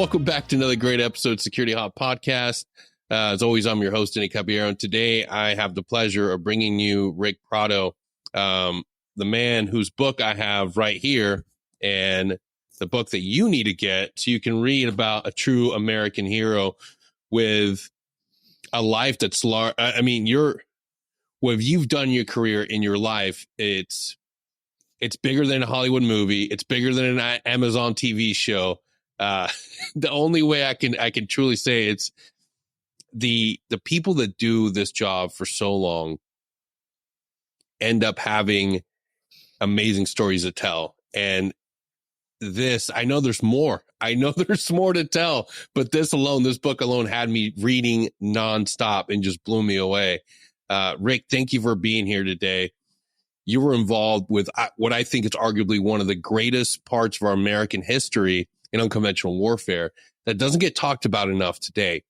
Welcome back to another great episode of Security Hot Podcast. As always, I'm your host, Danny Caballero, and today I have the pleasure of bringing you Ric Prado, the man whose book I have right here, and the book that you need to get so you can read about a true American hero with a life that's large. I mean, what you've done your career in your life, it's bigger than a Hollywood movie. It's bigger than an Amazon TV show. The only way I can truly say it's the people that do this job for so long end up having amazing stories to tell. And this, I know there's more. I know there's more to tell, but this book alone had me reading nonstop and just blew me away. Ric, thank you for being here today. You were involved with what I think is arguably one of the greatest parts of our American history in unconventional warfare that doesn't get talked about enough today.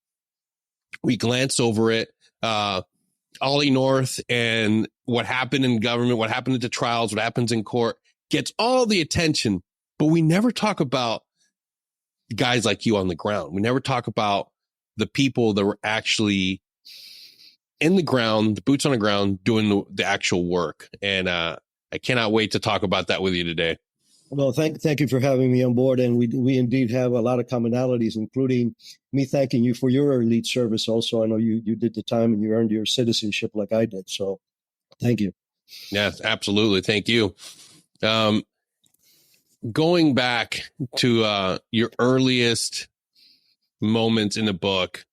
We glance over it, Ollie North and what happened in government, what happened at the trials, what happens in court gets all the attention, but we never talk about guys like you on the ground. We never talk about the people that were actually in the ground, the boots on the ground, doing the actual work. And I cannot wait to talk about that with you today. Well, thank you for having me on board. And we indeed have a lot of commonalities, including me thanking you for your elite service. Also, I know you did the time and you earned your citizenship like I did. So thank you. Yes, absolutely. Thank you. Going back to your earliest moments in the book,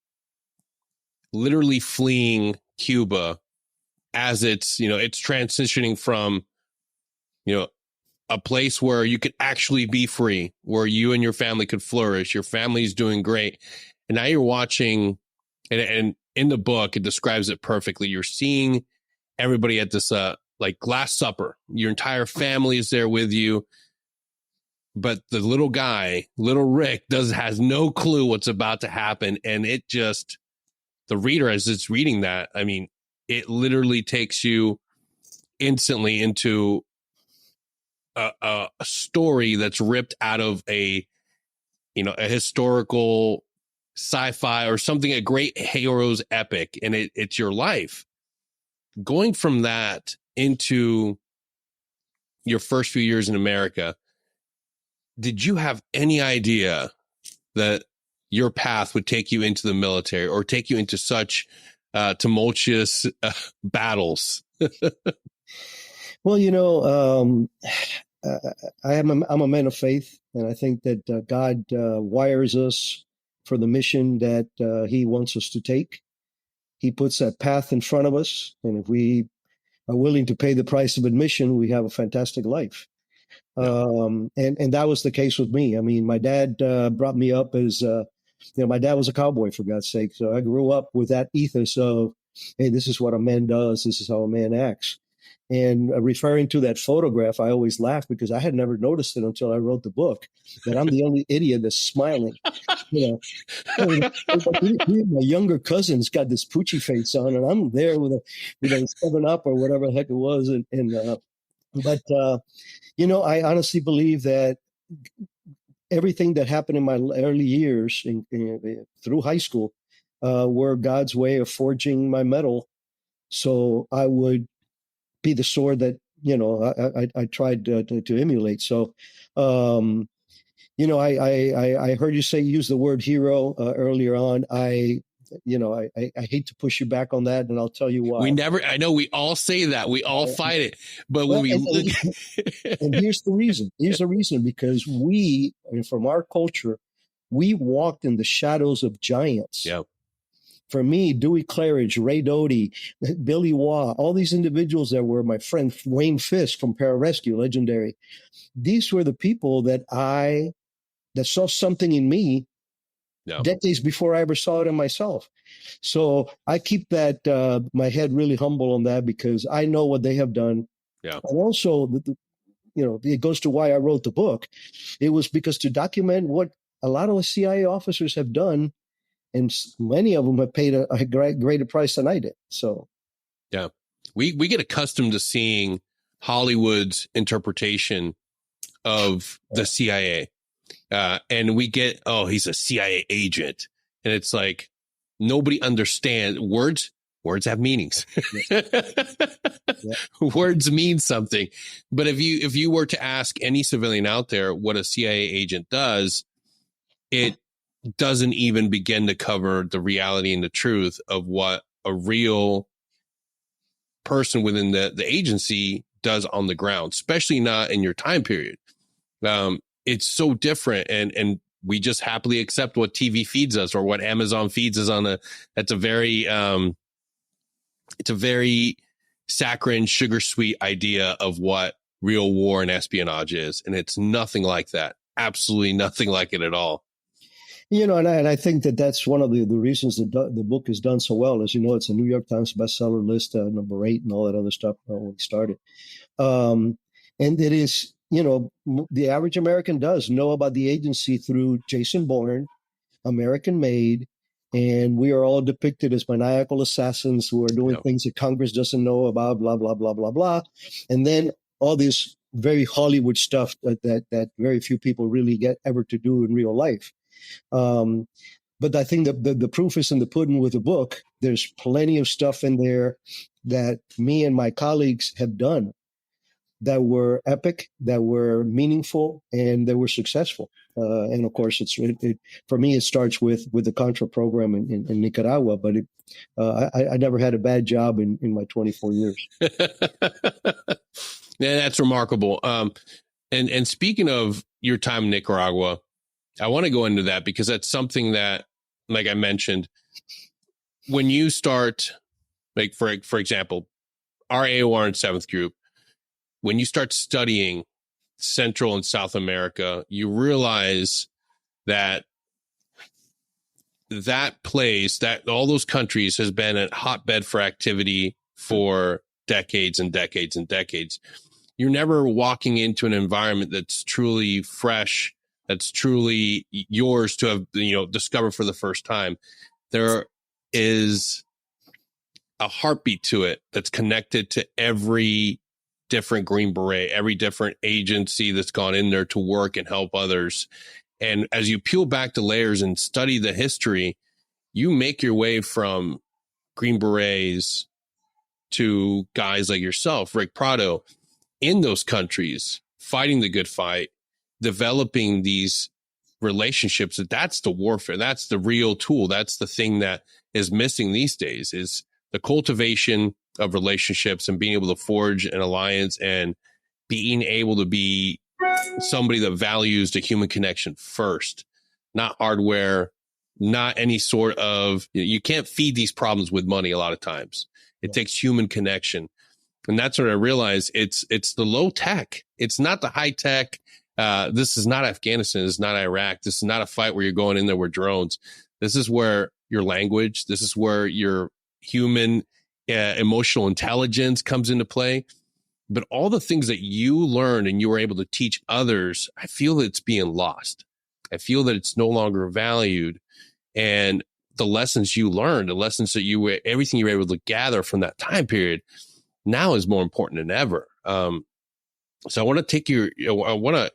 literally fleeing Cuba as it's transitioning from, a place where you could actually be free, where you and your family could flourish. Your family's doing great. And now you're watching, and in the book, it describes it perfectly. You're seeing everybody at this, like Last Supper. Your entire family is there with you. But the little guy, little Ric, has no clue what's about to happen. And it just, the reader, as it's reading that, I mean, it literally takes you instantly into a story that's ripped out of a historical sci-fi or something, a great hero's epic, and it's your life. Going from that into your first few years in America, did you have any idea that your path would take you into the military or take you into such tumultuous battles? Well, I'm a man of faith, and I think that God wires us for the mission that He wants us to take. He puts that path in front of us, and if we are willing to pay the price of admission, we have a fantastic life. And that was the case with me. I mean, my dad brought me up as my dad was a cowboy, for God's sake. So I grew up with that ethos of, hey, this is what a man does. This is how a man acts. And referring to that photograph, I always laugh because I had never noticed it until I wrote the book, that I'm the only idiot that's smiling. My younger cousin's got this Poochie face on, and I'm there with a 7-Up or whatever the heck it was. But I honestly believe that everything that happened in my early years through high school were God's way of forging my mettle, so I would be the sword that I tried to emulate. So I heard you use the word hero earlier on. I hate to push you back on that, and I'll tell you why. I know we all say that, we all fight it, but when we look and here's the reason. Because from our culture, we walked in the shadows of giants. Yep. For me, Dewey Claridge, Ray Doty, Billy Waugh, all these individuals that were my friend Wayne Fisk from Pararescue, legendary. These were the people that saw something in me decades before I ever saw it in myself. So I keep that my head really humble on that because I know what they have done. Yeah. And also, it goes to why I wrote the book. It was because to document what a lot of the CIA officers have done. And many of them have paid a greater price than I did. So, yeah, we get accustomed to seeing Hollywood's interpretation of the CIA. And we get, oh, he's a CIA agent. And it's like, nobody understands words. Words have meanings. Yeah. Yeah. Words mean something. But if you were to ask any civilian out there what a CIA agent does, it doesn't even begin to cover the reality and the truth of what a real person within the agency does on the ground, especially not in your time period. It's so different, and we just happily accept what TV feeds us or what Amazon feeds us on that's a very it's a very saccharine, sugar sweet idea of what real war and espionage is. And it's nothing like that. Absolutely nothing like it at all. And I think that that's one of the reasons that the book is done so well. As you know, it's a New York Times bestseller list, number 8 and all that other stuff when we started. And it is, the average American does know about the agency through Jason Bourne, American Made, and we are all depicted as maniacal assassins who are doing things that Congress doesn't know about, blah, blah, blah, blah, blah. And then all this very Hollywood stuff that very few people really get ever to do in real life. But I think that the proof is in the pudding with the book. There's plenty of stuff in there that me and my colleagues have done that were epic, that were meaningful, and that were successful. And of course, for me, it starts with the Contra program in Nicaragua. But I never had a bad job in my 24 years. Yeah, that's remarkable. And speaking of your time in Nicaragua, I want to go into that because that's something that, like I mentioned, when you start, like for example, our AOR and 7th group, when you start studying Central and South America, you realize that place, that all those countries has been a hotbed for activity for decades and decades and decades. You're never walking into an environment that's truly fresh, that's truly yours to have, discovered for the first time. There is a heartbeat to it that's connected to every different Green Beret, every different agency that's gone in there to work and help others. And as you peel back the layers and study the history, you make your way from Green Berets to guys like yourself, Ric Prado, in those countries, fighting the good fight, developing these relationships. That's the warfare. That's the real tool. That's the thing that is missing these days, is the cultivation of relationships and being able to forge an alliance and being able to be somebody that values the human connection first, not hardware, not any sort of, you can't feed these problems with money a lot of times. It takes human connection. And that's what I realized. It's the low tech. It's not the high tech. This is not Afghanistan. This is not Iraq. This is not a fight where you're going in there with drones. This is where your language, this is where your human emotional intelligence comes into play. But all the things that you learned and you were able to teach others, I feel that it's being lost. I feel that it's no longer valued. And the lessons you learned, the lessons that everything you were able to gather from that time period now is more important than ever. So I want to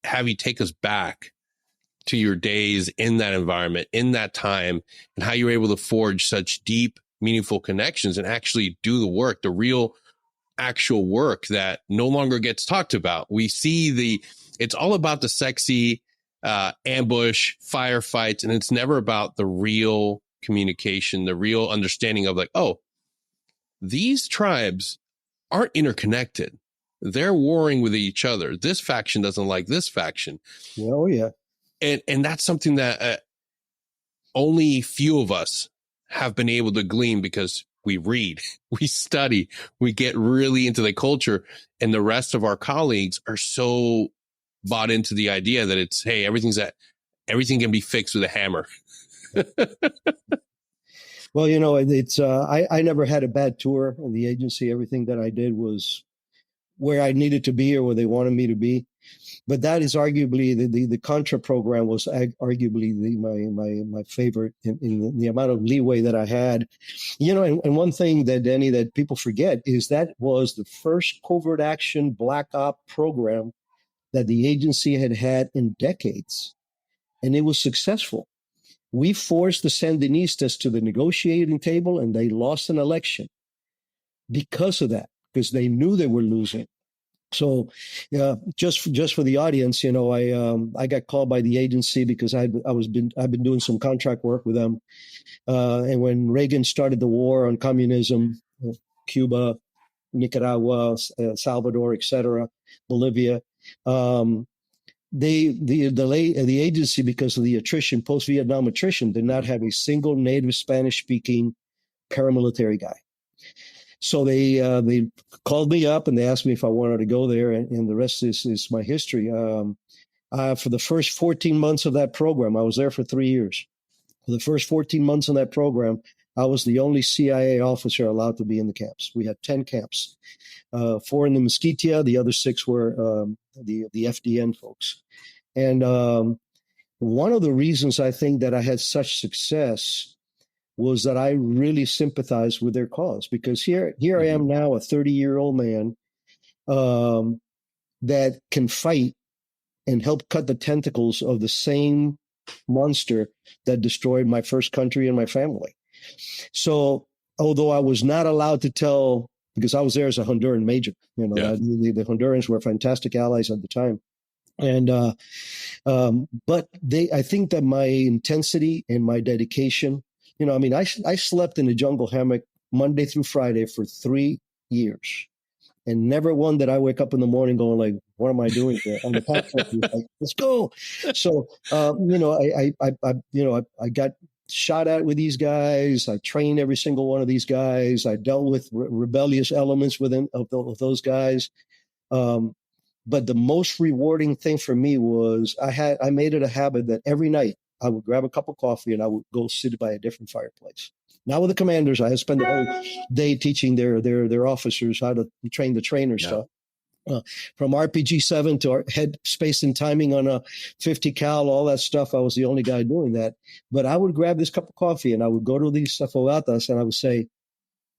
have you take us back to your days in that environment, in that time, and how you were able to forge such deep, meaningful connections and actually do the work, the real actual work that no longer gets talked about. We see it's all about the sexy ambush, firefights, and it's never about the real communication, the real understanding of like, oh, these tribes aren't interconnected. They're warring with each other. This faction doesn't like this faction. Oh, yeah. And that's something that only few of us have been able to glean because we read, we study, we get really into the culture. And the rest of our colleagues are so bought into the idea that it's, hey, everything can be fixed with a hammer. Well, it's I never had a bad tour in the agency. Everything that I did was where I needed to be or where they wanted me to be. But that is arguably the Contra program was arguably my favorite in the amount of leeway that I had. And one thing that, Danny, that people forget is that was the first covert action black op program that the agency had had in decades, and it was successful. We forced the Sandinistas to the negotiating table, and they lost an election because of that, because they knew they were losing. So, just for the audience, I got called by the agency because I've been doing some contract work with them, and when Reagan started the war on communism, Cuba, Nicaragua, Salvador, etc., Bolivia. The agency, because of the attrition, post-Vietnam attrition, did not have a single native Spanish-speaking paramilitary guy. So they called me up and they asked me if I wanted to go there, and the rest is my history. For the first 14 months of that program, I was there for 3 years. For the first 14 months of that program, I was the only CIA officer allowed to be in the camps. We had 10 camps, 4 in the Mesquitia, the other 6 were the FDN folks. And one of the reasons I think that I had such success was that I really sympathized with their cause, because here I am now, a 30-year-old man that can fight and help cut the tentacles of the same monster that destroyed my first country and my family. So although I was not allowed to tell, because I was there as a Honduran major, the Hondurans were fantastic allies at the time. And but I think that my intensity and my dedication, I slept in a jungle hammock Monday through Friday for 3 years, and never one did I wake up in the morning going like, "What am I doing here?" On the platform, like, let's go. So I got shot at with these guys. I trained every single one of these guys. I dealt with rebellious elements within of those guys. But the most rewarding thing for me was I made it a habit that every night I would grab a cup of coffee and I would go sit by a different fireplace. Not with the commanders. I had spent the whole day teaching their officers how to train the trainer stuff. From RPG-7 to our head space and timing on a 50 cal, all that stuff. I was the only guy doing that. But I would grab this cup of coffee and I would go to these fogatas and I would say,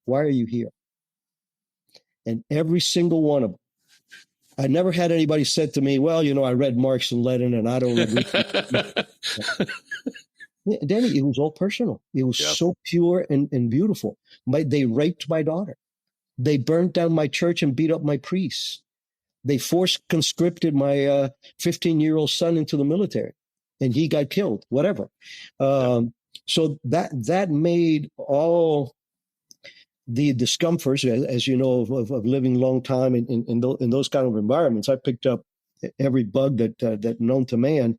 "Why are you here?" And every single one of them, I never had anybody said to me, "Well, I read Marx and Lenin and I don't agree." Danny, it was all personal. It was so pure and beautiful. They raped my daughter. They burnt down my church and beat up my priests. They forced conscripted my 15-year-old son into the military, and he got killed, whatever. So that made all the discomforts, as you know, of living long time in those kind of environments. I picked up every bug that known to man.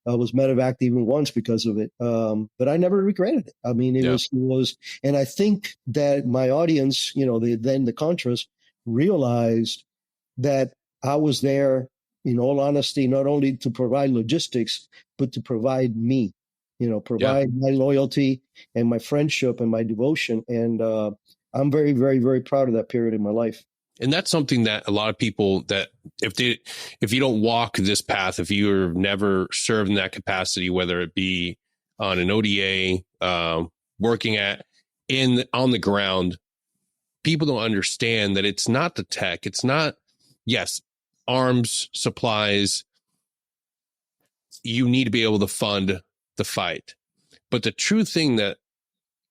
I was medevac even once because of it, but I never regretted it. I mean, it was, and I think that my audience, the Contras, realized that I was there, in all honesty, not only to provide logistics, but to provide me, provide my loyalty and my friendship and my devotion. And I'm very, very, very proud of that period in my life. And that's something that a lot of people, that if you don't walk this path, if you're never served in that capacity, whether it be on an ODA, working on the ground, people don't understand that it's not the tech. It's not, yes, arms, supplies. You need to be able to fund the fight. But the true thing that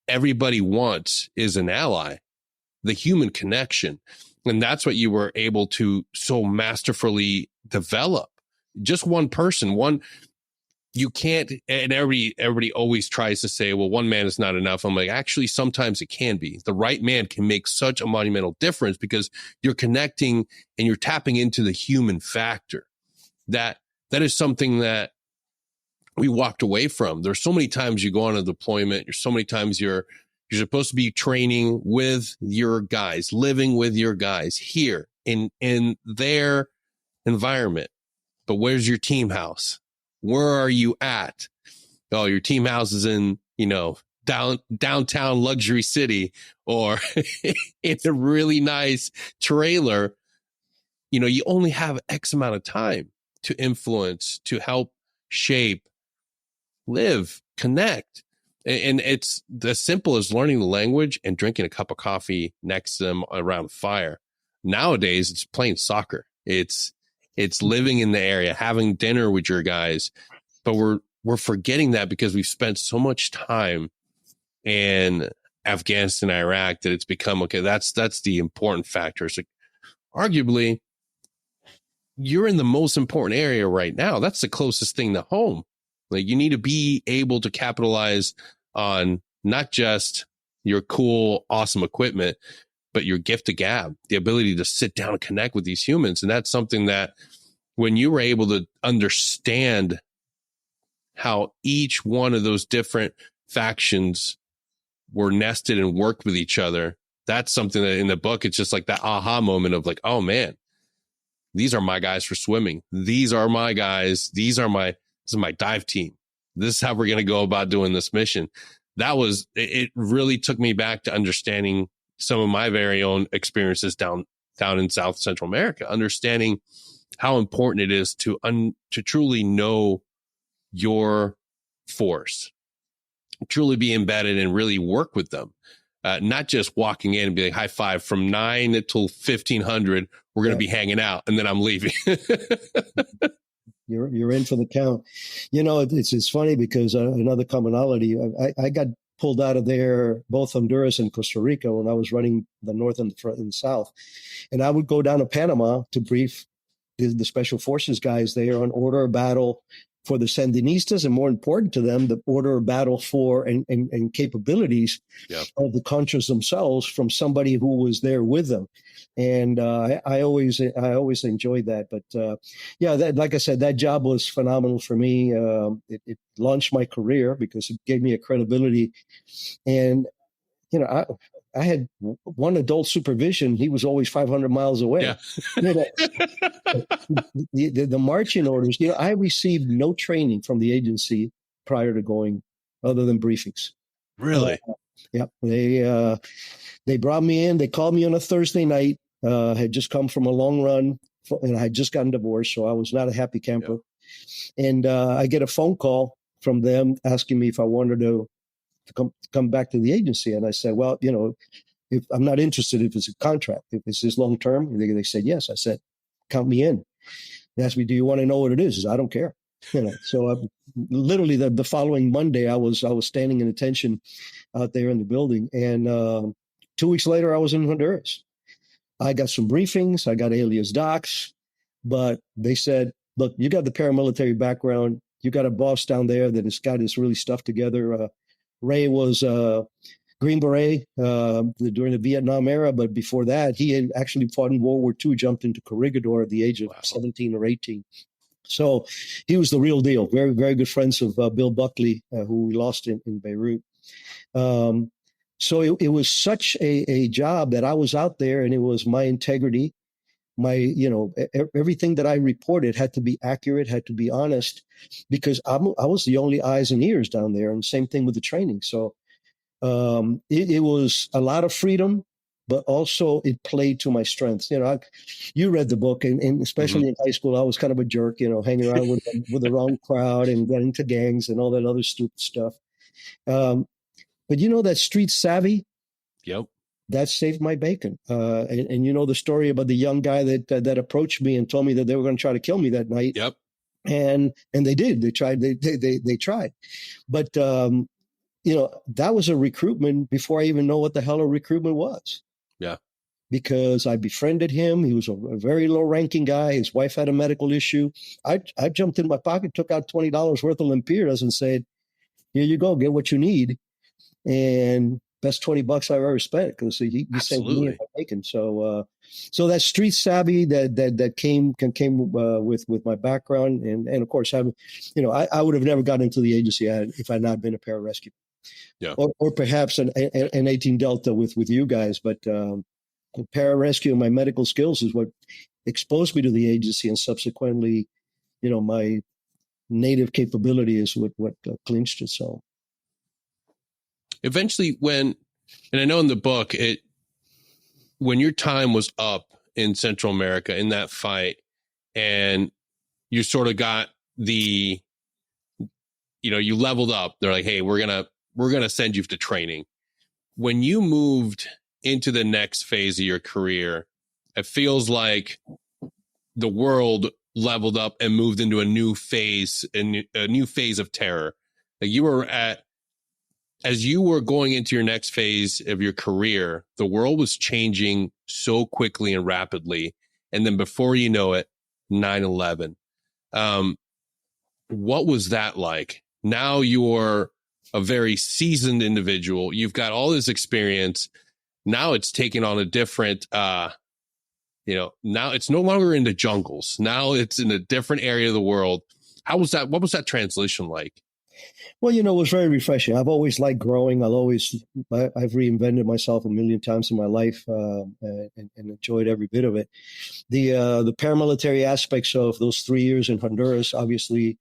everybody wants is an ally, the human connection. And that's what you were able to so masterfully develop. Just one person, you can't, and everybody always tries to say, well, one man is not enough. I'm like, actually, sometimes it can be. The right man can make such a monumental difference because you're connecting and you're tapping into the human factor. That is something that we walked away from. There's so many times you go on a deployment. There's so many times you're supposed to be training with your guys, living with your guys here in their environment. But where's your team house? Where are you at? Oh, your team house is in, downtown luxury city, or in a really nice trailer. You only have X amount of time to influence, to help shape, live, connect. And it's as simple as learning the language and drinking a cup of coffee next to them around the fire. Nowadays, it's playing soccer. It's It's living in the area, having dinner with your guys. But we're forgetting that because we've spent so much time in Afghanistan, Iraq, that it's become, okay, that's the important factor. So arguably, you're in the most important area right now. That's the closest thing to home. Like, you need to be able to capitalize on not just your cool, awesome equipment, but your gift of gab, the ability to sit down and connect with these humans. And that's something that when you were able to understand how each one of those different factions were nested and worked with each other, that's something that in the book, it's just like that aha moment of like, oh man, these are my guys for swimming. These are my guys. This is my dive team. This is how we're going to go about doing this mission. It really took me back to understanding some of my very own experiences down in South Central America, understanding how important it is to truly know your force, truly be embedded and really work with them. Not just walking in and be like, high five from 9 until 1500. We're going to be hanging out and then I'm leaving. You're in for the count. You know, it's funny because another commonality, I got pulled out of there, both Honduras and Costa Rica, when I was running the North and the South. And I would go down to Panama to brief the Special Forces guys there on order of battle for the Sandinistas, and more important to them, the order of battle for and capabilities of the Contras themselves from somebody who was there with them. And I always enjoyed that. But that, like I said, that job was phenomenal for me. It launched my career because it gave me a credibility. And you know, I had one adult supervision. He was always 500 miles away. Yeah. You know, the marching orders, you know, I received no training from the agency prior to going other than briefings. Really? Yeah. They brought me in. They called me on a Thursday night. Had just come from a long run and I had just gotten divorced. So I was not a happy camper. Yeah. And I get a phone call from them asking me if I wanted to come back to the agency. And I said, well, you know, if I'm not interested if it's a contract, if it's this long term. They said, yes. I said, count me in. They asked me, do you want to know what it is? I said, I don't care. You know, so literally the following Monday, I was standing in attention out there in the building. And 2 weeks later, I was in Honduras. I got some briefings. I got alias docs, but they said, look, you got the paramilitary background. You got a boss down there that has got his really stuff together. Ray was Green Beret during the Vietnam era, but before that, he had actually fought in World War II, jumped into Corregidor at the age of 17 or 18. So he was the real deal. Very, very good friends of Bill Buckley, who we lost in Beirut. So it was such a job that I was out there, and it was my integrity. Everything that I reported had to be accurate, had to be honest, because I was the only eyes and ears down there. And same thing with the training. So it was a lot of freedom, but also it played to my strengths. You know, you read the book, and especially in high school, I was kind of a jerk, you know, hanging around with the wrong crowd and getting into gangs and all that other stupid stuff. But you know, that street savvy, that saved my bacon. And you know the story about the young guy that approached me and told me that they were going to try to kill me that night. Yep. And they did. They tried. They tried. But you know, that was a recruitment before I even know what the hell a recruitment was. Yeah. Because I befriended him. He was a very low-ranking guy. His wife had a medical issue. I jumped in my pocket, took out $20 worth of lempiras and said, "Here you go. Get what you need." And best $20 I've ever spent, because he saved me and my bacon. So that street savvy that came with my background, and of course having, you know, I would have never gotten into the agency if I had not been a pararescue. Yeah. Or perhaps an 18 Delta with you guys, but pararescue and my medical skills is what exposed me to the agency, and subsequently, you know, my native capability is what clinched it. So. Eventually, and I know in the book, when your time was up in Central America in that fight, and you sort of got you leveled up. They're like, hey, we're gonna send you to training. When you moved into the next phase of your career, it feels like the world leveled up and moved into a new phase, a new phase of terror. Like you were as you were going into your next phase of your career, the world was changing so quickly and rapidly. And then before you know it, 9/11. What was that like? Now you're a very seasoned individual. You've got all this experience. Now it's taken on a different, now it's no longer in the jungles. Now it's in a different area of the world. How was that? What was that transition like? Well, it was very refreshing. I've always liked growing. I've reinvented myself a million times in my life and enjoyed every bit of it. The paramilitary aspects of those 3 years in Honduras, obviously,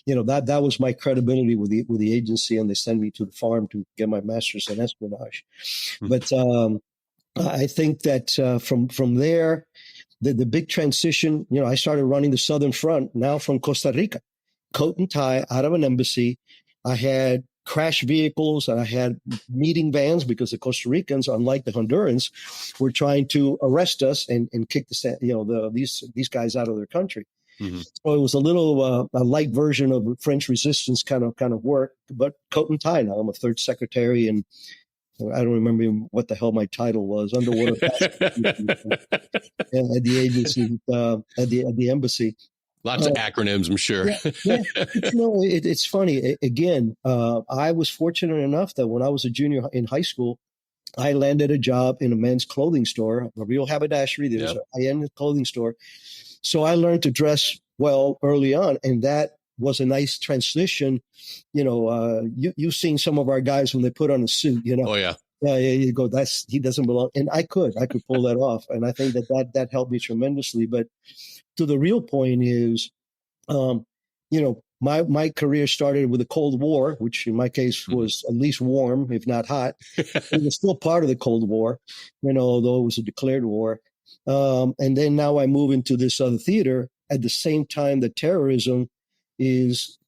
that was my credibility with the agency, and they sent me to the farm to get my master's in espionage. But I think that from there, the big transition, I started running the Southern Front now from Costa Rica, coat and tie, out of an embassy. I had crash vehicles and I had meeting vans because the Costa Ricans, unlike the Hondurans, were trying to arrest us and kick these guys out of their country. Mm-hmm. So it was a little a light version of French resistance kind of work, but coat and tie. Now I'm a third secretary, and I don't remember what the hell my title was. Underwater at the agency, at the embassy. Lots of acronyms, I'm sure. Yeah. It's funny. Again, I was fortunate enough that when I was a junior in high school, I landed a job in a men's clothing store, a real haberdashery. There's a high-end clothing store. So I learned to dress well early on, and that was a nice transition. You've seen some of our guys when they put on a suit, Oh, yeah. Yeah, you go, he doesn't belong. And I could pull that off. And I think that helped me tremendously. But to the real point is, my career started with the Cold War, which in my case was at least warm, if not hot. It was still part of the Cold War, although it was a declared war. And then now I move into this other theater at the same time that terrorism is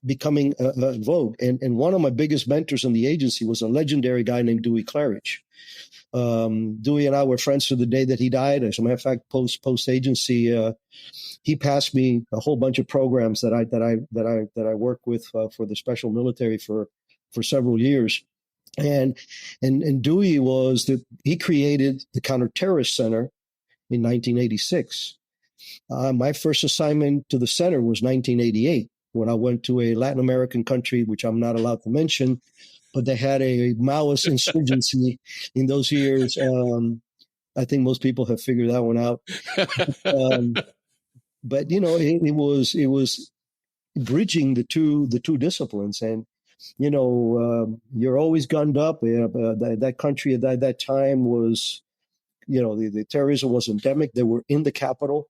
becoming vogue. And one of my biggest mentors in the agency was a legendary guy named Dewey Claridge. Dewey and I were friends to the day that he died. As a matter of fact, post agency, he passed me a whole bunch of programs that I worked with for the special military for several years. And Dewey he created the Counterterrorist Center in 1986. My first assignment to the center was 1988 when I went to a Latin American country, which I'm not allowed to mention, but they had a Maoist insurgency in those years. I think most people have figured that one out. But it was bridging the two disciplines, and you're always gunned up. That country at that time was, the terrorism was endemic. They were in the capital,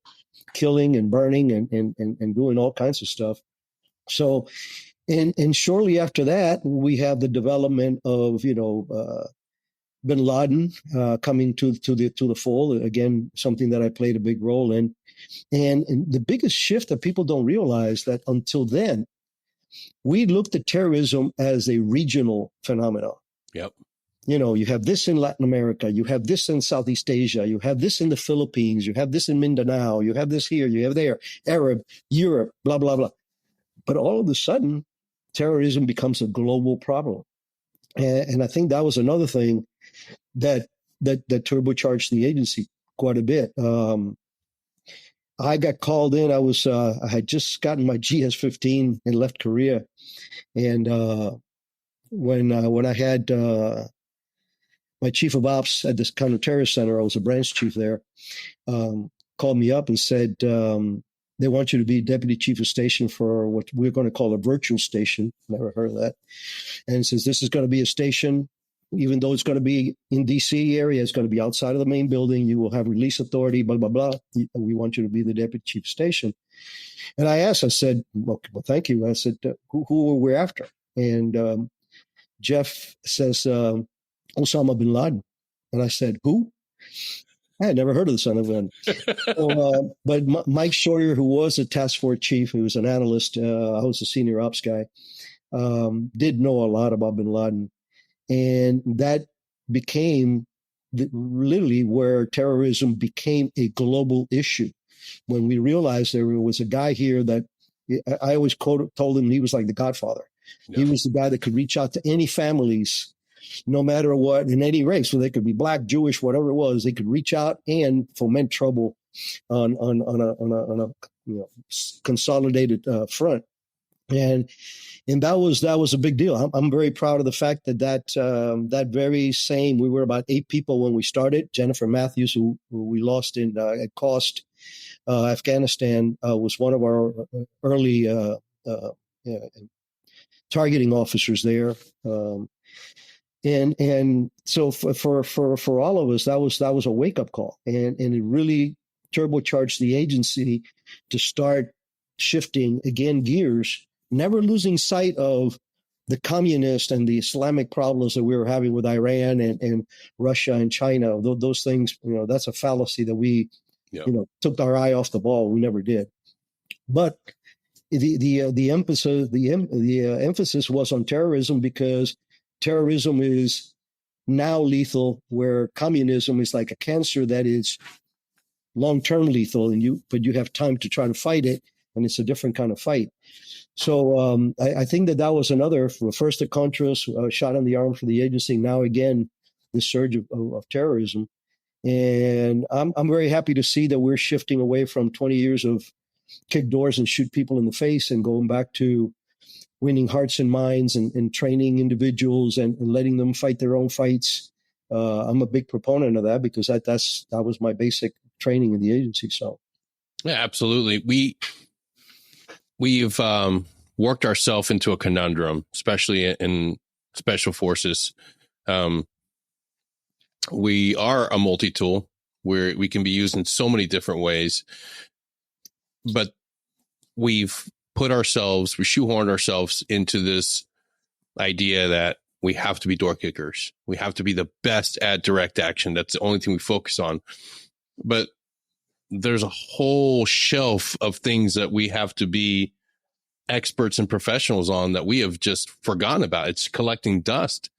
killing and burning and doing all kinds of stuff. So, and shortly after that, we have the development of Bin Laden coming to the fold. Again, something that I played a big role in. And the biggest shift that people don't realize that until then, we looked at terrorism as a regional phenomenon. Yep. You have this in Latin America, you have this in Southeast Asia, you have this in the Philippines, you have this in Mindanao, you have this here, you have there, Arab, Europe, blah, blah, blah. But all of a sudden, terrorism becomes a global problem. And I think that was another thing that turbocharged the agency quite a bit. I got called in. I had just gotten my GS-15 and left Korea. And when I had my chief of ops at this counterterrorist center, I was a branch chief there, called me up and said, they want you to be deputy chief of station for what we're going to call a virtual station. Never heard of that. And says, this is going to be a station, even though it's going to be in D.C. area, it's going to be outside of the main building. You will have release authority, blah, blah, blah. We want you to be the deputy chief of station. And I said, well, thank you. I said, who were we after? And Jeff says, Osama bin Laden. And I said, who? I had never heard of the son of a gun. But Mike Sawyer, who was a task force chief, who was an analyst, I was a senior ops guy, did know a lot about bin Laden. And that became literally where terrorism became a global issue. when we realized there was a guy here that I always told him he was like the Godfather. Yeah. He was the guy that could reach out to any families, no matter what, in any race. So they could be black, Jewish, whatever it was. They could reach out and foment trouble on a consolidated front. And that was a big deal. I'm very proud of the fact that very same, we were about 8 people when we started. Jennifer Matthews, who we lost at cost, Afghanistan, was one of our early targeting officers there. And so for all of us, that was a wake up call, and it really turbocharged the agency to start shifting again gears, never losing sight of the communist and the Islamic problems that we were having with Iran and Russia and China. Those things, that's a fallacy that we, took our eye off the ball. We never did. But the emphasis was on terrorism, because terrorism is now lethal, where communism is like a cancer that is long-term lethal, but you have time to try to fight it, and it's a different kind of fight. So I think that was another, first the Contras, shot in the arm for the agency. Now again, the surge of terrorism, and I'm very happy to see that we're shifting away from 20 years of kick doors and shoot people in the face, and going back to winning hearts and minds, and training individuals and letting them fight their own fights. I'm a big proponent of that, because that was my basic training in the agency. So, yeah, absolutely. We've worked ourselves into a conundrum, especially in special forces. We are a multi-tool where we can be used in so many different ways, but we've shoehorned ourselves into this idea that we have to be door kickers. We have to be the best at direct action. That's the only thing we focus on. But there's a whole shelf of things that we have to be experts and professionals on that we have just forgotten about. It's collecting dust.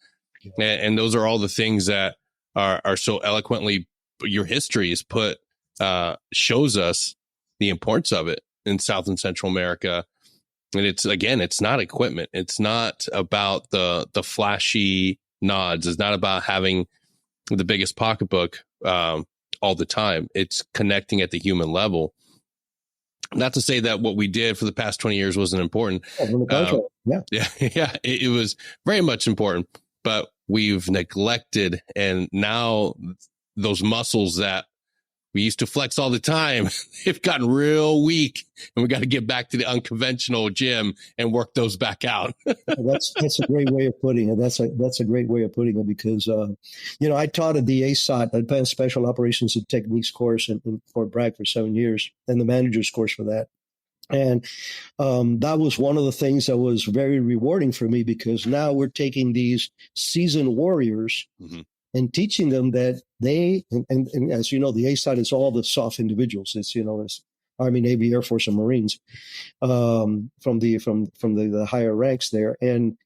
Yeah. And those are all the things that are so eloquently, your history is shows us the importance of it in South and Central America. And it's not equipment. It's not about the flashy nods. It's not about having the biggest pocketbook all the time. It's connecting at the human level. Not to say that what we did for the past 20 years wasn't important. It was very much important, but we've neglected, and now those muscles that we used to flex all the time, they've gotten real weak, and we got to get back to the unconventional gym and work those back out. That's a great way of putting it. That's a great way of putting it, because I taught at the ASOT, Advanced Special Operations and Techniques course in Fort Bragg for 7 years, and the manager's course for that. And that was one of the things that was very rewarding for me, because now we're taking these seasoned warriors and teaching them that they, and as you know, the ASOT is all the soft individuals. It's, it's Army, Navy, Air Force, and Marines from the higher ranks there. And,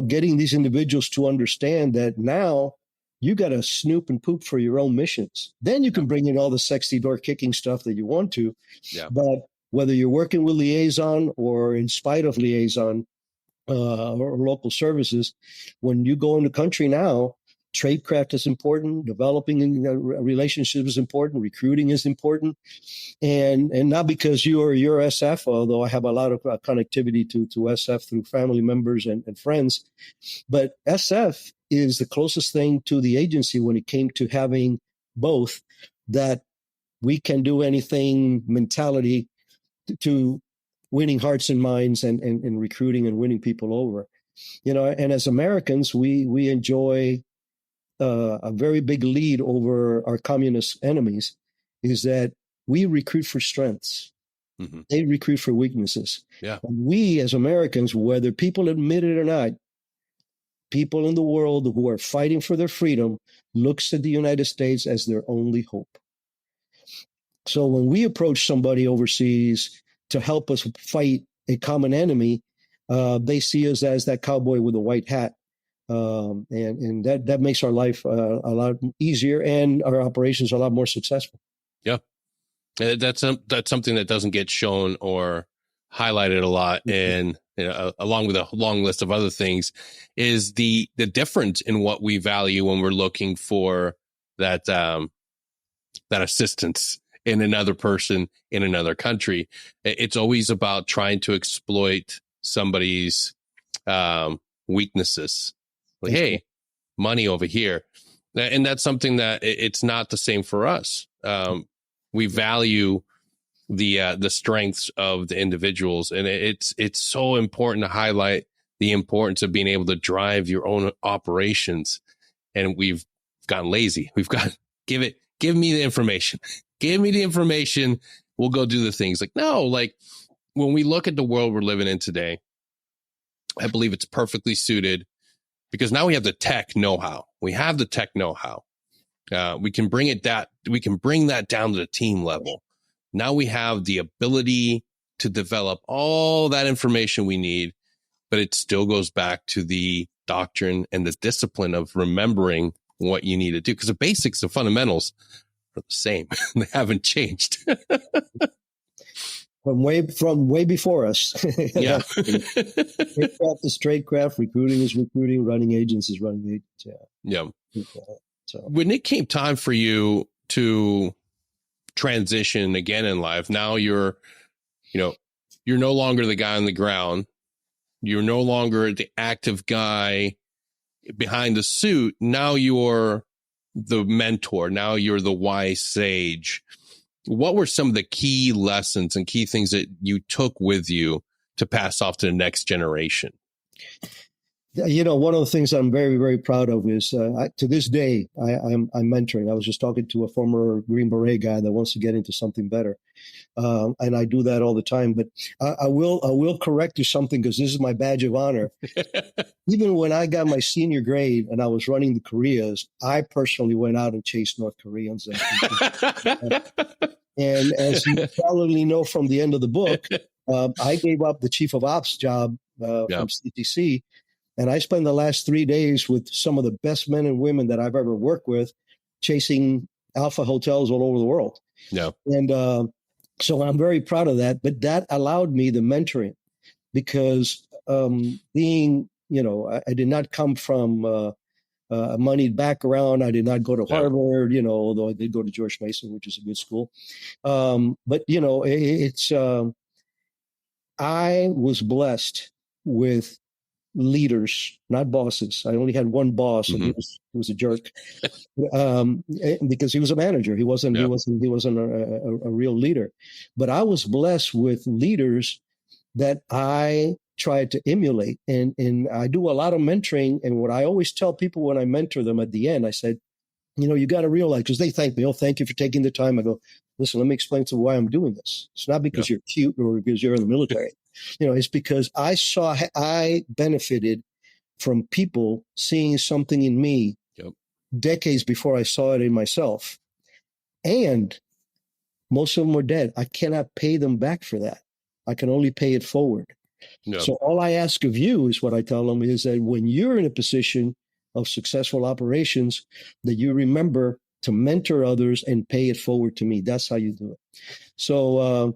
getting these individuals to understand that now you got to snoop and poop for your own missions. Then you can bring in all the sexy door kicking stuff that you want to. Yeah. But whether you're working with liaison or in spite of liaison or local services, when you go into country now, tradecraft is important, developing relationships is important, recruiting is important, and not because you're SF, although I have a lot of connectivity to SF through family members and friends, but SF is the closest thing to the agency when it came to having both that we can do anything mentality to winning hearts and minds and recruiting and winning people over. And as Americans, we enjoy a very big lead over our communist enemies, is that we recruit for strengths. Mm-hmm. They recruit for weaknesses. Yeah. And we as Americans, whether people admit it or not, people in the world who are fighting for their freedom looks at the United States as their only hope. So when we approach somebody overseas to help us fight a common enemy, they see us as that cowboy with a white hat. And that makes our life a lot easier, and our operations a lot more successful. Yeah. That's something that doesn't get shown or highlighted a lot, and along with a long list of other things, is the difference in what we value when we're looking for that that assistance in another person in another country. It's always about trying to exploit somebody's weaknesses. Like, hey, money over here. And that's something that it's not the same for us. We value the strengths of the individuals, and it's so important to highlight the importance of being able to drive your own operations. And we've gotten lazy. We've got give me the information. Give me the information. We'll go do the things. Like, no, like when we look at the world we're living in today, I believe it's perfectly suited because now we have the tech know-how. We have the tech know-how. We can bring that down to the team level. Now we have the ability to develop all that information we need, but it still goes back to the doctrine and the discipline of remembering what you need to do. Because the basics, the fundamentals are the same. They haven't changed. From way before us. Yeah. Statecraft is statecraft, recruiting is recruiting, running agents is running agents. Yeah. So when it came time for you to transition again in life, now you're no longer the guy on the ground. You're no longer the active guy behind the suit. Now you're the mentor. Now you're the wise sage. What were some of the key lessons and key things that you took with you to pass off to the next generation? One of the things I'm very, very proud of is to this day, I'm mentoring. I was just talking to a former Green Beret guy that wants to get into something better. And I do that all the time. But I will correct you something because this is my badge of honor. Even when I got my senior grade and I was running the Koreas, I personally went out and chased North Koreans. And as you probably know from the end of the book, I gave up the chief of ops job from CTC. And I spent the last 3 days with some of the best men and women that I've ever worked with, chasing alpha hotels all over the world. Yeah. And so I'm very proud of that. But that allowed me the mentoring because being, I did not come from a moneyed background. I did not go to Harvard, although I did go to George Mason, which is a good school. But, I was blessed with leaders, not bosses. I only had one boss, and he was a jerk because he was a manager. He wasn't a real leader. But I was blessed with leaders that I tried to emulate, and I do a lot of mentoring. And what I always tell people when I mentor them at the end, I said, you got to realize, because they thank me. Oh, thank you for taking the time. I go, listen, let me explain to you why I'm doing this. It's not because you're cute or because you're in the military. It's because I benefited from people seeing something in me decades before I saw it in myself. And most of them are dead. I cannot pay them back for that. I can only pay it forward. Yep. So all I ask of you is what I tell them is that when you're in a position of successful operations, that you remember to mentor others and pay it forward to me. That's how you do it. So,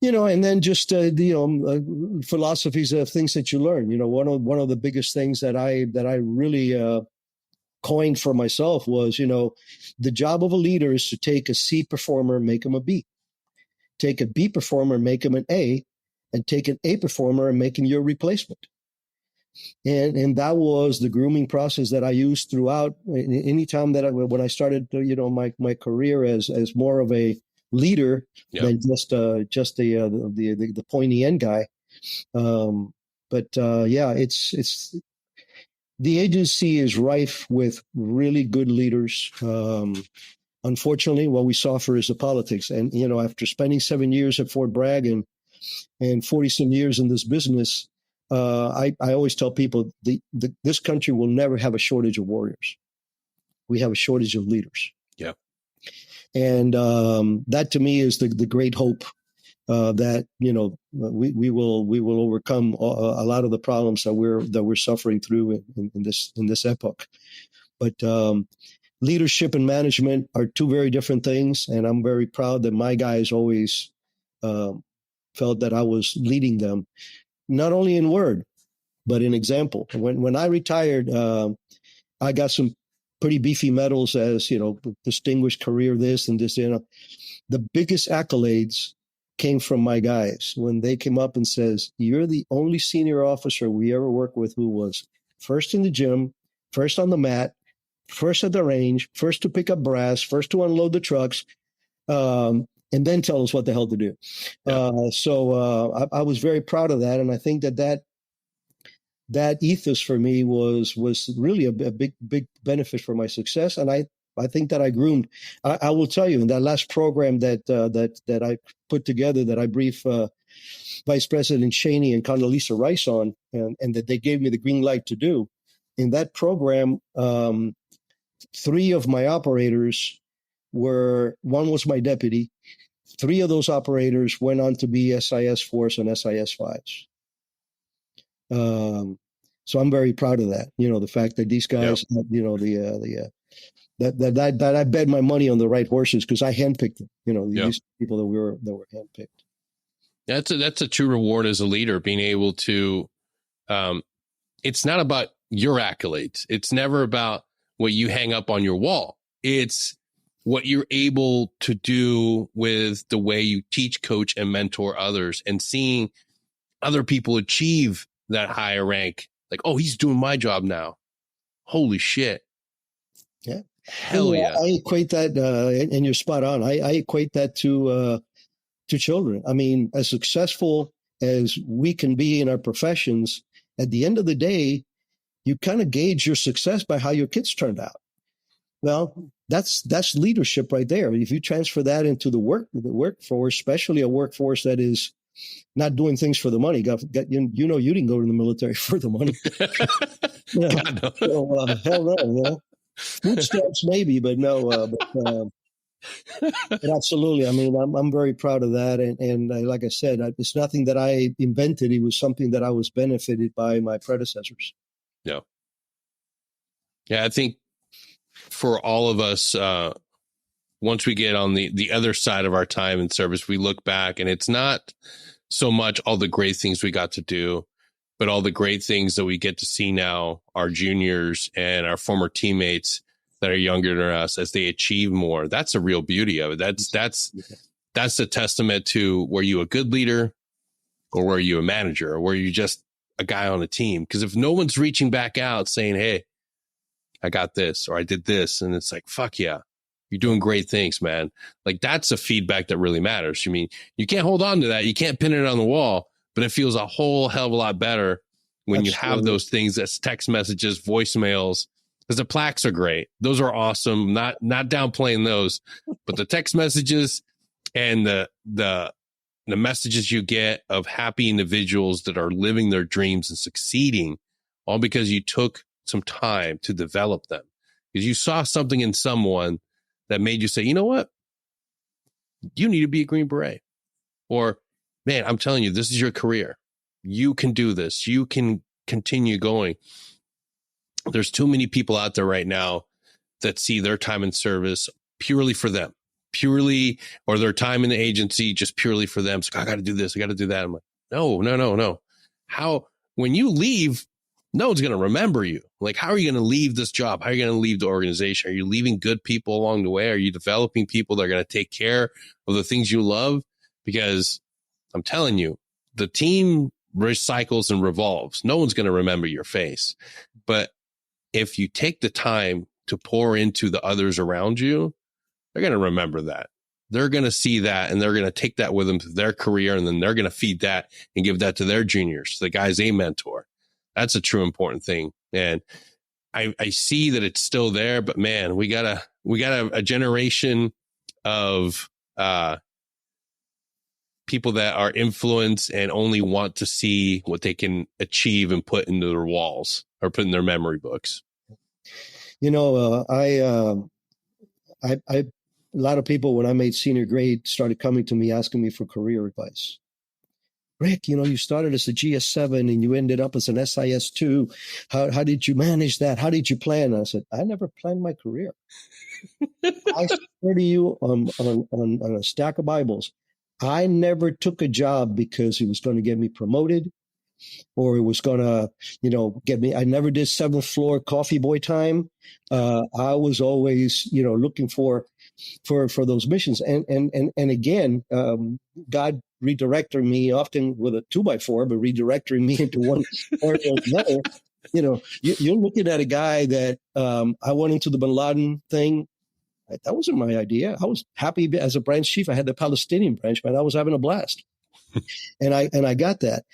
and then just, philosophies of things that you learn. One of the biggest things that I really coined for myself was, the job of a leader is to take a C performer and make him a B. Take a B performer and make him an A, and take an A performer and make him your replacement. And that was the grooming process that I used throughout any time when I started, my career as more of a leader than just the pointy end guy. It's the agency is rife with really good leaders. Unfortunately, what we suffer is the politics. And, after spending 7 years at Fort Bragg and 40 some years in this business, I always tell people this country will never have a shortage of warriors. We have a shortage of leaders. Yeah. And that to me is the great hope that, we will overcome a lot of the problems that we're suffering through in this epoch. But leadership and management are two very different things. And I'm very proud that my guys always felt that I was leading them, not only in word, but in example. When I retired, I got some pretty beefy medals as, distinguished career, this and this, The biggest accolades came from my guys when they came up and says, you're the only senior officer we ever worked with who was first in the gym, first on the mat, first at the range, first to pick up brass, first to unload the trucks, and then tell us what the hell to do. Yeah. I was very proud of that. And I think that ethos for me was really a big benefit for my success. And I think that I groomed. I will tell you, in that last program that I put together, that I briefed Vice President Cheney and Condoleezza Rice on, and that they gave me the green light to do. In that program, 3 of my operators one was my deputy. 3 of those operators went on to be SIS 4s and SIS 5s. So I'm very proud of that. The fact that these guys, yep. That I bet my money on the right horses, because I handpicked them. These people that were handpicked. That's a true reward as a leader, being able to. It's not about your accolades. It's never about what you hang up on your wall. It's what you're able to do with the way you teach, coach, and mentor others, and seeing other people achieve that higher rank. Like, oh, he's doing my job now. Holy shit. Yeah. Hell yeah. I equate that, and you're spot on. I equate that to children. I mean, as successful as we can be in our professions, at the end of the day, you kind of gauge your success by how your kids turned out. Well, that's leadership right there. If you transfer that into the workforce, especially a workforce that is not doing things for the money. You didn't go to the military for the money. God, no. So, hell no. Food stamps maybe, but no. But absolutely. I mean, I'm very proud of that. And like I said, it's nothing that I invented. It was something that I was benefited by my predecessors. Yeah. Yeah, I think for all of us, once we get on the other side of our time in service, we look back, and it's not so much all the great things we got to do, but all the great things that we get to see now, our juniors and our former teammates that are younger than us, as they achieve more. That's the real beauty of it. That's a testament to, were you a good leader, or were you a manager, or were you just a guy on a team? Because if no one's reaching back out saying, hey, I got this, or I did this, and it's like, fuck yeah, you're doing great things, man. Like, that's a feedback that really matters. I mean, you can't hold on to that. You can't pin it on the wall, but it feels a whole hell of a lot better when Absolutely. You have those things, as text messages, voicemails, because the plaques are great. Those are awesome. Not downplaying those, but the text messages and the messages you get of happy individuals that are living their dreams and succeeding, all because you took some time to develop them, because you saw something in someone that made you say, you know what, you need to be a Green Beret, or, man, I'm telling you, this is your career. You can do this. You can continue going. There's too many people out there right now that see their time in service purely for them, or their time in the agency just purely for them. So I got to do this. I got to do that. I'm like, no. When you leave, no one's going to remember you. Like, how are you going to leave this job? How are you going to leave the organization? Are you leaving good people along the way? Are you developing people that are going to take care of the things you love? Because I'm telling you, the team recycles and revolves. No one's going to remember your face. But if you take the time to pour into the others around you, they're going to remember that. They're going to see that, and they're going to take that with them to their career, and then they're going to feed that and give that to their juniors, the guys they mentor. That's a true important thing. And I see that it's still there, but man, we got a generation of people that are influenced and only want to see what they can achieve and put into their walls or put in their memory books. A lot of people, when I made senior grade, started coming to me asking me for career advice. Rick, you started as a GS7 and you ended up as an SIS2. How did you manage that? How did you plan? I said, I never planned my career. I swear to you on a stack of Bibles, I never took a job because it was going to get me promoted or it was going to, get me. I never did 7th floor coffee boy time. I was always, looking for those missions. And again, God redirecting me often with a 2x4, but redirecting me into one area or another. You're looking at a guy that I went into the Bin Laden thing. That wasn't my idea. I was happy as a branch chief. I had the Palestinian branch, man. I was having a blast. And I got that.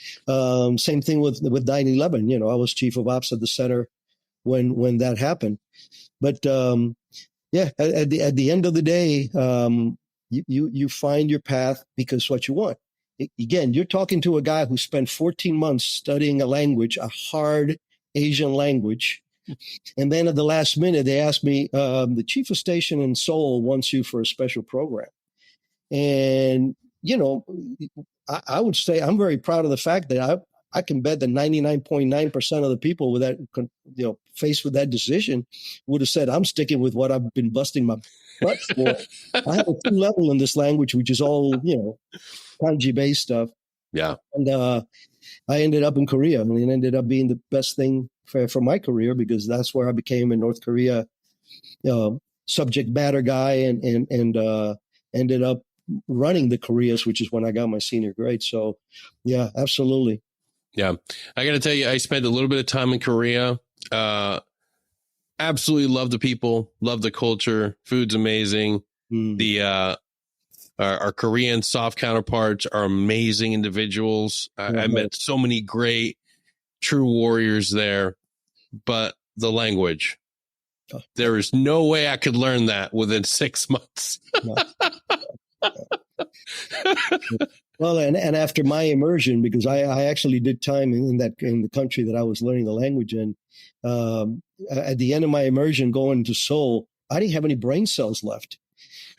Same thing with 9/11. I was chief of ops at the center when that happened. But yeah, at the end of the day, you find your path because what you want. Again, you're talking to a guy who spent 14 months studying a language, a hard Asian language. And then at the last minute, they asked me, the chief of station in Seoul wants you for a special program. And, I would say I'm very proud of the fact that I can bet that 99.9% of the people with that, faced with that decision would have said, I'm sticking with what I've been busting my butt for. I have a 2 level in this language, which is all, kanji based stuff. Yeah. And I ended up in Korea, and it ended up being the best thing for my career because that's where I became a North Korea subject matter guy and ended up running the Koreas, which is when I got my senior grade. So, yeah, absolutely. Yeah. I got to tell you, I spent a little bit of time in Korea. Absolutely love the people, love the culture. Food's amazing. The our Korean soft counterparts are amazing individuals. I met so many great true warriors there, but the language, there is no way I could learn that within 6 months. Well, and after my immersion, because I actually did time in the country that I was learning the language in, at the end of my immersion going to Seoul, I didn't have any brain cells left.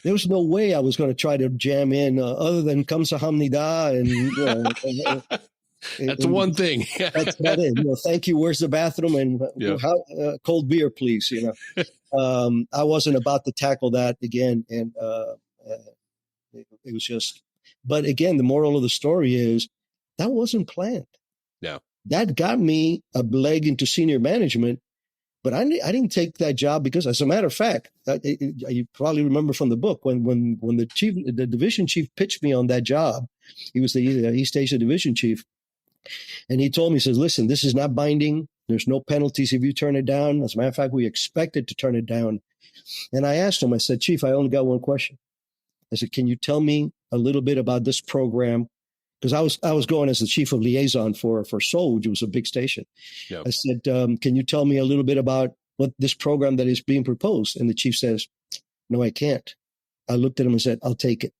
There was no way I was going to try to jam in other than kamsahamnida and that's one thing. That's about it. Thank you. Where's the bathroom? And cold beer, please. I wasn't about to tackle that again, and it was just. But again, the moral of the story is that wasn't planned. Yeah, that got me a leg into senior management. But I didn't take that job because, as a matter of fact, you probably remember from the book when the division chief pitched me on that job. He was the East Asia division chief, and he told me, he says, "Listen, this is not binding. There's no penalties if you turn it down. As a matter of fact, we expected to turn it down." And I asked him, I said, "Chief, I only got one question." I said, "Can you tell me a little bit about this program?" Because I was going as the chief of liaison for Seoul, which was a big station. Yep. I said, "Can you tell me a little bit about what this program that is being proposed?" And the chief says, "No, I can't." I looked at him and said, "I'll take it."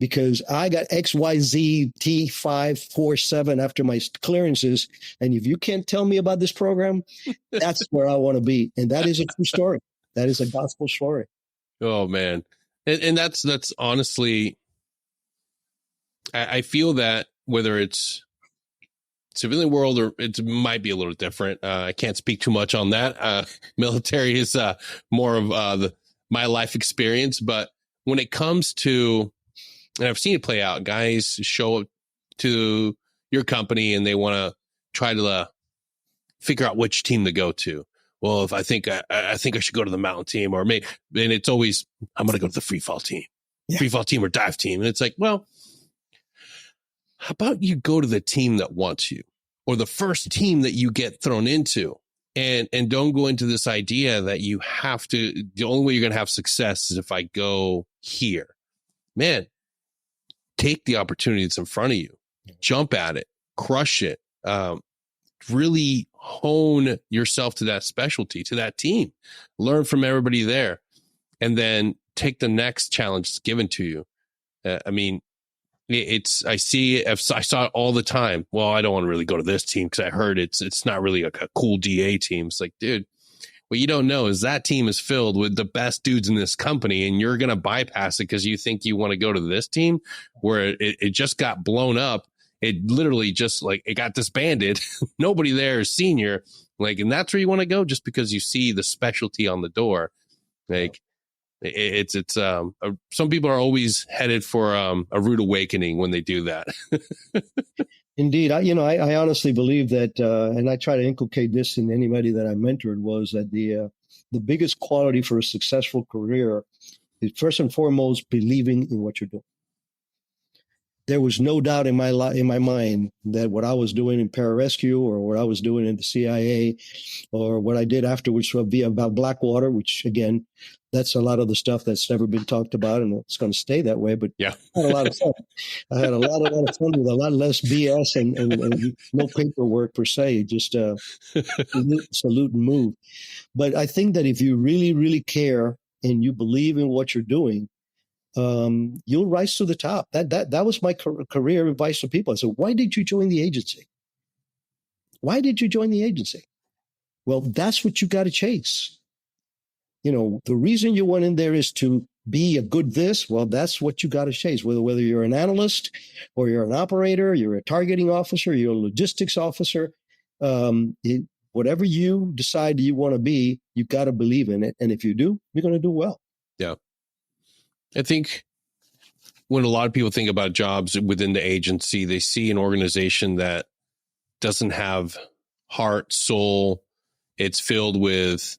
Because I got XYZ T547 after my clearances. And if you can't tell me about this program, that's where I want to be. And that is a true story. That is a gospel story. Oh, man. And that's honestly, I feel that whether it's civilian world or it might be a little different. I can't speak too much on that. Military is more of my life experience. But when it comes to, and I've seen it play out, guys show up to your company and they want to try to figure out which team to go to. Well, if I think I should go to the mountain team, or maybe, and it's always, I'm going to go to the free fall team, free fall team or dive team. And it's like, well, how about you go to the team that wants you, or the first team that you get thrown into, and don't go into this idea that you have to, the only way you're going to have success is if I go here. Man, take the opportunity that's in front of you, jump at it, crush it, really hone yourself to that specialty, to that team, learn from everybody there, and then take the next challenge that's given to you. I mean, I saw it all the time. Well, I don't want to really go to this team because I heard it's not really a cool DA team. It's like, dude, what you don't know is that team is filled with the best dudes in this company, and you're going to bypass it because you think you want to go to this team where it just got blown up it literally just like it got disbanded. Nobody there is senior. Like, and that's where you want to go just because you see the specialty on the door. Like it's some people are always headed for a rude awakening when they do that. Indeed, I honestly believe that, and I try to inculcate this in anybody that I mentored, was that the biggest quality for a successful career is first and foremost believing in what you're doing. There was no doubt in my mind that what I was doing in pararescue, or what I was doing in the CIA, or what I did afterwards via about Blackwater, which again, that's a lot of the stuff that's never been talked about, and it's going to stay that way. But yeah, I had a lot of fun. I had a lot of fun with a lot less BS and no paperwork per se, just salute and move. But I think that if you really, really care and you believe in what you're doing, you'll rise to the top. That was my career advice to people. I said, why did you join the agency? Why did you join the agency? Well, that's what you got to chase. The reason you went in there is to be a good this. Well, that's what you got to chase. Whether you're an analyst or you're an operator, you're a targeting officer, you're a logistics officer, whatever you decide you want to be, you got to believe in it. And if you do, you're going to do well. Yeah. I think when a lot of people think about jobs within the agency, they see an organization that doesn't have heart, soul. It's filled with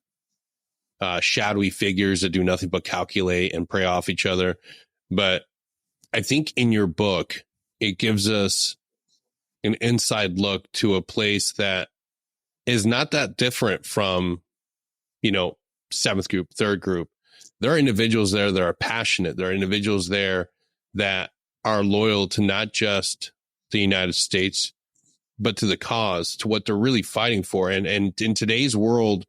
shadowy figures that do nothing but calculate and prey off each other. But I think in your book, it gives us an inside look to a place that is not that different from, seventh group, third group. There are individuals there that are passionate. There are individuals there that are loyal to not just the United States, but to the cause, to what they're really fighting for. And in today's world,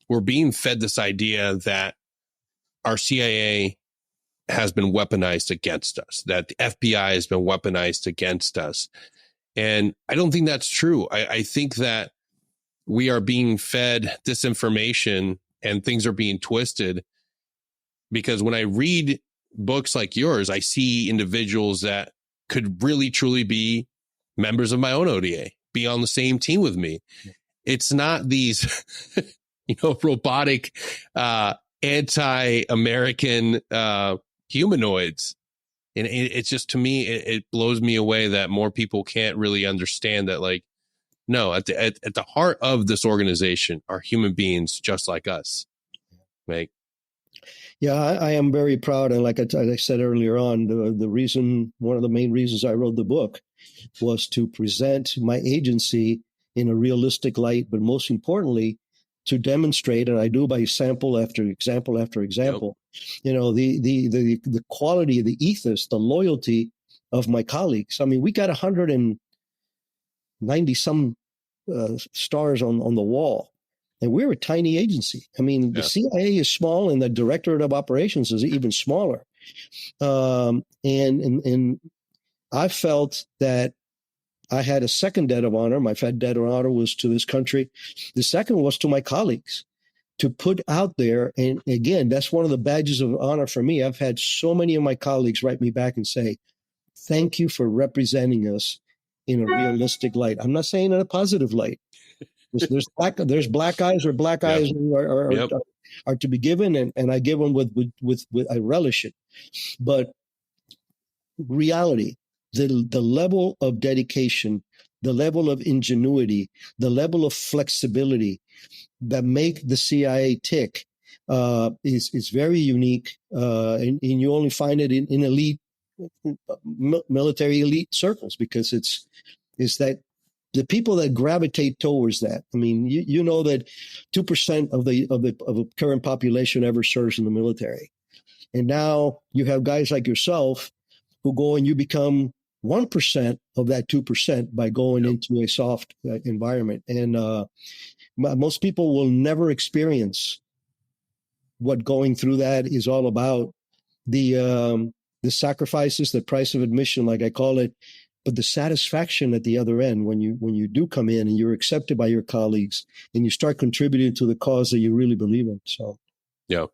we're being fed this idea that our CIA has been weaponized against us, that the FBI has been weaponized against us. And I don't think that's true. I think that we are being fed disinformation and things are being twisted, because when I read books like yours, I see individuals that could really, truly be members of my own ODA, be on the same team with me. It's not these, robotic, anti-American humanoids. And it's just, to me, it blows me away that more people can't really understand that, like, no, at the heart of this organization are human beings just like us. Right? Yeah, I am very proud. And like I said earlier on, one of the main reasons I wrote the book was to present my agency in a realistic light, but most importantly, to demonstrate, and I do by example after example after example, yep, the quality, the ethos, the loyalty of my colleagues. I mean, we got 190 some stars on the wall. And we're a tiny agency. I mean, the CIA is small, and the Directorate of Operations is even smaller. And I felt that I had a second debt of honor. My first debt of honor was to this country. The second was to my colleagues, to put out there. And again, that's one of the badges of honor for me. I've had so many of my colleagues write me back and say, thank you for representing us in a realistic light. I'm not saying in a positive light. There's black eyes or black yep, eyes are to be given, and I give them with I relish it. But reality, the level of dedication, the level of ingenuity, the level of flexibility that make the CIA tick is very unique, and you only find it in elite military elite circles, because it's that the people that gravitate towards that. I mean, you know that 2% of the current population ever serves in the military, and now you have guys like yourself who go and you become 1% of that 2% by going into a soft environment. And most people will never experience what going through that is all about. The sacrifices, the price of admission, like I call it, but the satisfaction at the other end when you do come in and you're accepted by your colleagues and you start contributing to the cause that you really believe in. So, yeah,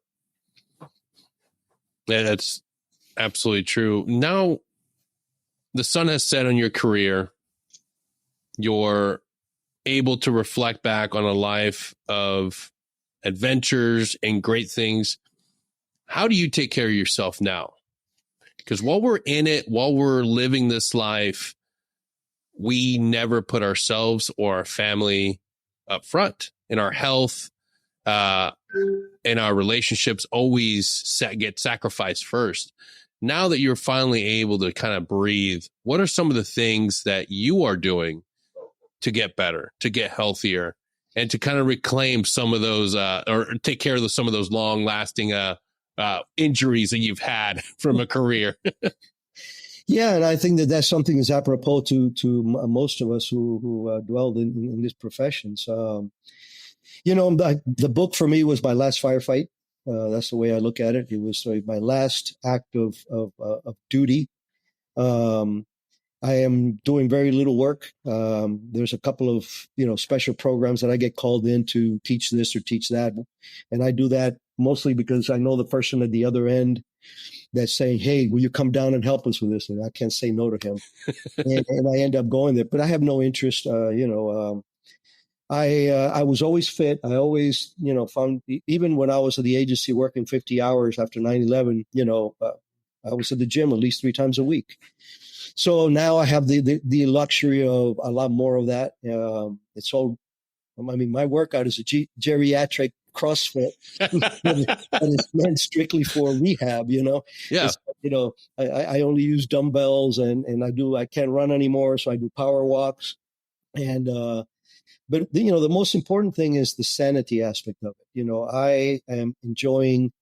that's absolutely true. Now, the sun has set on your career. you're able to reflect back on a life of adventures and great things. How do you take care of yourself now? Because while we're in it, while we're living this life, we never put ourselves or our family up front. In our health, in our relationships, always get sacrificed first. Now that you're finally able to kind of breathe, what are some of the things that you are doing to get better, to get healthier, and to kind of reclaim some of those, or take care of some of those long-lasting injuries that you've had from a career? Yeah, and I think that that's something that's apropos to most of us who dwelled in these professions. The book for me was my last firefight. That's the way I look at it. It was my last act of duty. I am doing very little work. There's a couple of special programs that I get called in to teach this or teach that, and I do that mostly because I know the person at the other end that's saying, "Hey, will you come down and help us with this?" And I can't say no to him, and I end up going there. But I have no interest. I was always fit. I always, found, even when I was at the agency working 50 hours after 9/11, I was at the gym at least 3 times a week. So now I have the luxury of a lot more of that. It's all, my workout is a geriatric CrossFit that is meant strictly for rehab, Yeah. It's, I only use dumbbells and I can't run anymore. So I do power walks but the most important thing is the sanity aspect of it. I am enjoying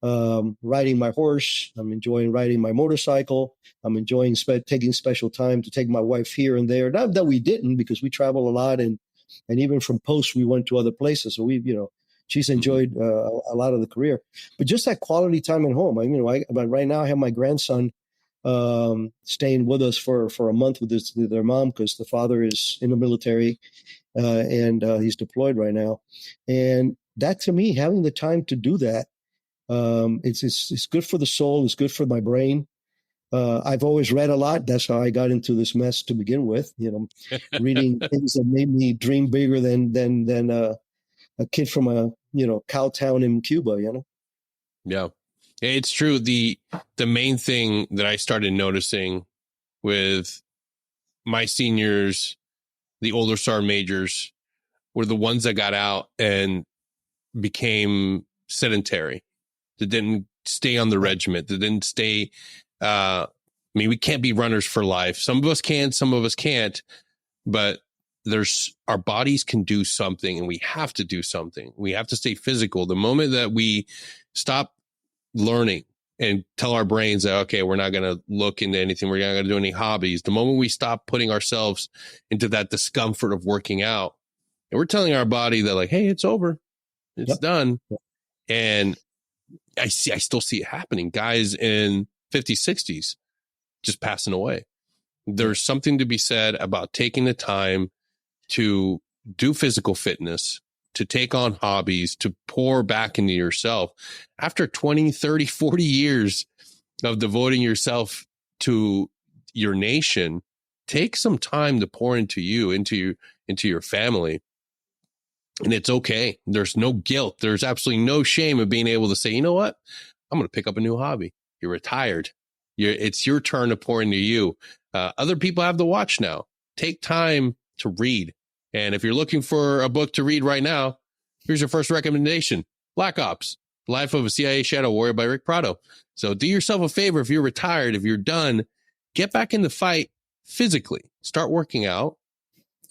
riding my horse. I'm enjoying riding my motorcycle. I'm enjoying taking special time to take my wife here and there. Not that we didn't, because we travel a lot, and even from post we went to other places. So she's enjoyed a lot of the career, but just that quality time at home. But right now I have my grandson staying with us for a month with their mom, because the father is in the military. And he's deployed right now. And that, to me, having the time to do that, it's good for the soul. It's good for my brain. I've always read a lot. That's how I got into this mess to begin with. Reading things that made me dream bigger than a kid from a cow town in Cuba. Yeah, it's true. The main thing that I started noticing with my seniors, the older sergeant majors, were the ones that got out and became sedentary, that didn't stay on the regiment, that didn't stay. We can't be runners for life. Some of us can, some of us can't, but our bodies can do something, and we have to do something. We have to stay physical. The moment that we stop learning and tell our brains that, okay, we're not going to look into anything, we're not going to do any hobbies, the moment we stop putting ourselves into that discomfort of working out, and we're telling our body that, like, hey, it's over, it's done. And I still see it happening. Guys in 50s, 60s just passing away. There's something to be said about taking the time to do physical fitness, to take on hobbies, to pour back into yourself. After 20, 30, 40 years of devoting yourself to your nation, take some time to pour into you, into your family. And it's okay. There's no guilt. There's absolutely no shame of being able to say, you know what? I'm going to pick up a new hobby. You're retired. It's your turn to pour into you. Other people have the watch now. Take time to read. And if you're looking for a book to read right now, here's your first recommendation: Black Ops, Life of a CIA Shado Warrior by Ric Prado. So do yourself a favor. If you're retired, if you're done, get back in the fight physically. Start working out.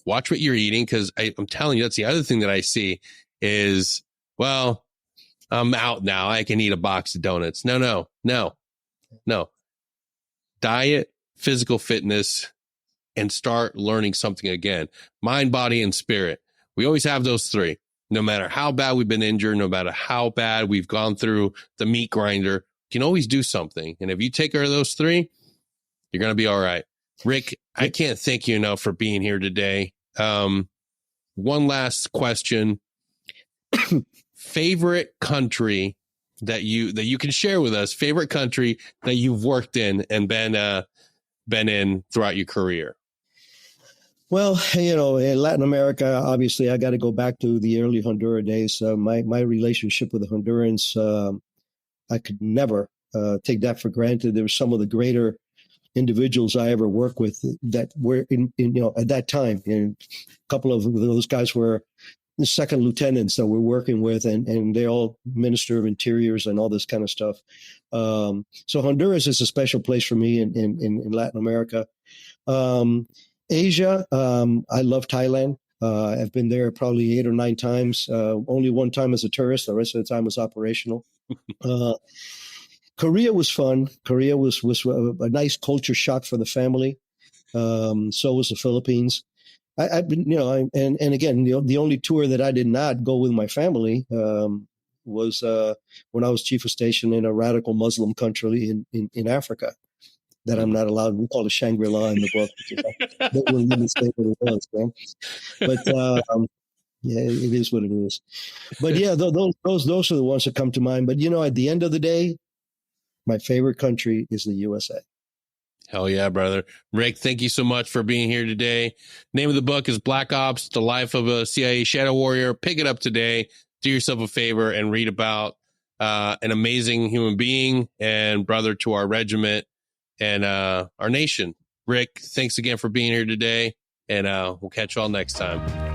Watch what you're eating, because I'm telling you, that's the other thing that I see is, well, I'm out now, I can eat a box of donuts. No. Diet, physical fitness, and start learning something again. Mind, body, and spirit. We always have those three. No matter how bad we've been injured, no matter how bad we've gone through the meat grinder, you can always do something. And if you take care of those three, you're going to be all right. Rick, I can't thank you enough for being here today. One last question. Favorite country that you can share with us, favorite country that you've worked in and been in throughout your career? Well, in Latin America, obviously, I got to go back to the early Honduras days. My relationship with the Hondurans, I could never take that for granted. There were some of the greater individuals I ever worked with that were at that time. And a couple of those guys were the second lieutenants that we're working with, and they all Minister of Interiors and all this kind of stuff. So Honduras is a special place for me in Latin America. Asia, I love Thailand. I've been there probably 8 or 9 times. Only one time as a tourist. The rest of the time was operational. Korea was fun. Korea was a nice culture shock for the family. So was the Philippines. I've been, and again, the only tour that I did not go with my family was when I was chief of station in a radical Muslim country in Africa that I'm not allowed. We call it Shangri-La in the book. They wouldn't even say what it was, man. But yeah, it is what it is. But yeah, those are the ones that come to mind. But at the end of the day, my favorite country is the USA. Hell yeah, brother. Ric, thank you so much for being here today. Name of the book is Black Ops, The Life of a CIA Shadow Warrior. Pick it up today. Do yourself a favor and read about an amazing human being and brother to our regiment and our nation. Ric, thanks again for being here today, and we'll catch you all next time.